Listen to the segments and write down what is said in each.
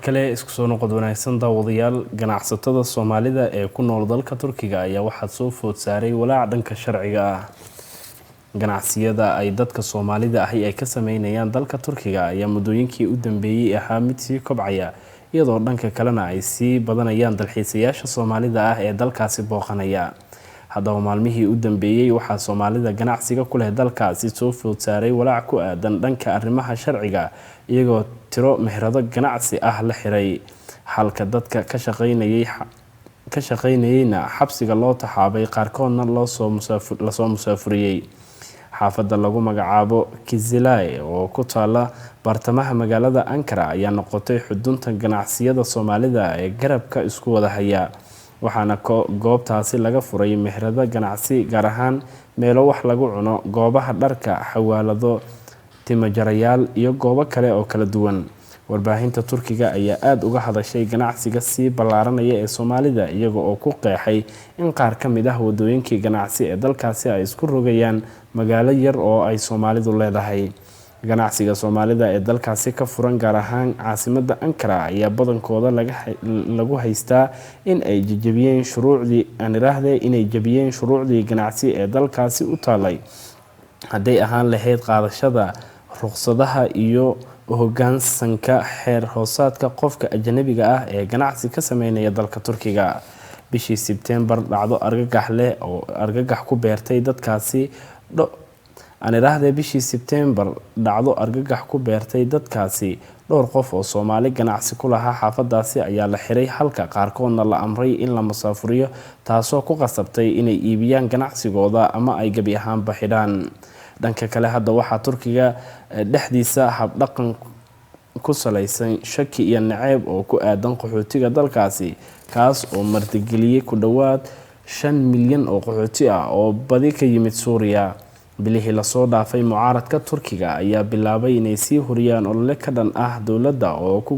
markale isku soo noqod wanaagsan daawadayaal ganacsatada Soomaalida ee ku nool dalka Turkiga ayaa waxa soo food saaray walaac dhanka sharciga ah. Ganacsiyada ay dadka Soomaalida ahi ay ka sameynayaan dalka Turkiga ayaa muddooyinkii u dambeeyay ahaa mid sii kobcaya iyadoo dhanka kalena ay sii badanayaan dalxiisayaasha Soomaalida ah ee dalkaasi booqanaya. haddaba maalmihii u dambeeyay waxaa Soomaalida ganacsiga ku leh dalkaasi soo food saaray walaac ku aadan dhanka arrimaha sharciga iyagoo tiro meherado ganacsi ah la xiray halka dadka ka shaqeynayayna xabsiga loo taxaabay qaarkoodna la soo musaafuriyay. xaafadda lagu magacaabo Kizilay oo ku taala bartamaha magaalada Ankara ayaa noqotay xudunta ganacsiyada Soomaalida ee garabka isku wada haya, waxaana goobtaasi laga furay meherado ganacsi gaar ahaan meelo wax lagu cuno, goobaha dharka, xawaalado, timajarayaal iyo goobo kale oo kala duwan. Warbaahinta Turkiga ayaa aad uga hadashay ganacsiga sii ballaaranaya ee Soomaalida iyaga oo ku qeexay in qaar ka mid ah wadooyinkii ganacsi ee dalkaasi ay isku rogayaan magaalo yar oo ay Soomaalidu leedahay. ganacsiga Soomaalida ee dalkaasi ka furan gaar ahaan caasimadda Ankara ayaa badankooda lagu haystaa in ay jabiyeen shuruucdii ganacsi ee dalkaasi u taalay, hadday ahaan lahayd qaadashada ruqsadaha iyo hoggaansanka xeer hoosaadka qofka ajnabiga ah ee ganacsi ka sameynaya dalka Turkiga. bishii Sebtembar dhacdo argagax leh oo argagax ku beertay dadkaasi dhowr qof oo Soomaali ganacsi ku lahaa xaafadaasi ayaa la xiray halka qaarkoodna la amray in la musaafuriyo, taasoo ku qasabtay inay iibiyaan ganacsigooda ama ay gabi ahaanba xidhaan. dhanka kale hadda waxaa Turkiga dhexdiisa habdhaqan ku salaysan shaki iyo nacayb oo ku aadan qaxootiga dalkaasi, kaas oo martigeliyay ku dhawaad 5 milyan oo qaxooti ah oo badi ka yimid Suuriya. bilihii la soo dhaafay mucaaradka Turkiga ayaa bilaabay inay sii huriyaan olole ka dhan ah dowladda oo ku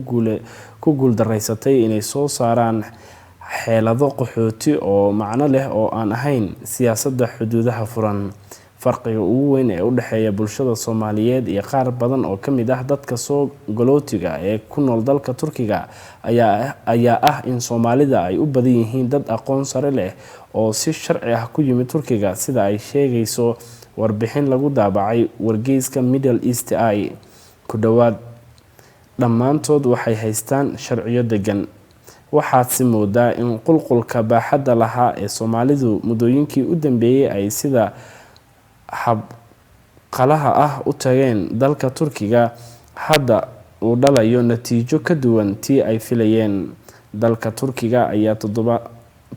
guuldareysatay inay soo saaraan xeelado qaxooti oo macno leh oo aan ahayn siyaasadda xuduudaha furan. farqiga ugu weyn ee u dhaxeeya bulshada Soomaaliyeed iyo qaar badan oo ka mid ah dadka soo galootiga ee ku nool dalka Turkiga ayaa ah in Soomaalida ay u badan yihiin dad aqoon sare leh oo si sharci ah ku yimid Turkiga, sida ay sheegayso warbixin lagu daabacay wargeyska Middle East Eye. ku dhawaad dhammaantood waxay haystaan sharciyo degan. waxaad si moodaa in qulqulka baaxadda lahaa ee Soomaalidu muddooyinkii u dambeeyay ay sida habqalaha ah u tageen dalka Turkiga hadda uu dhalayo natiijo ka duwan tii ay filayeen. dalka Turkiga ayaa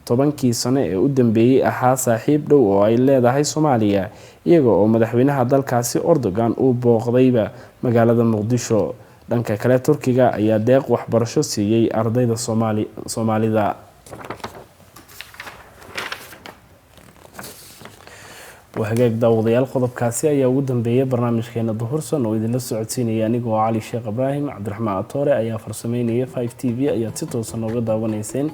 10 sano ee u dambeeyay ahaa saaxiib dhow oo ay leedahay Soomaaliya, iyaga oo madaxweynaha dalkaasi Erdogan uu booqdayba magaalada Muqdisho. dhanka kale Turkiga ayaa deeq waxbarasho siiyay ardayda Soomaalida. وهجاك داوديال قضب كاسية يودن بيه برنامج كينا ظهورسون وإذن لسه عدسيني يعني قو علي الشيخ إبراهيم عبد الرحمن الطوري أيا فرسميني 5 TV أيا تيتوسون وغدا ونيسين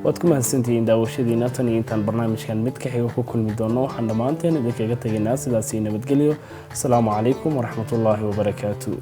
واتكم هالسنتين داوشيدي ناتني إنتان برنامج كان متكحي وكل مدونو حندمانتين إذا كيغتاقي الناس إذا سينا متقليو. السلام عليكم ورحمة الله وبركاته.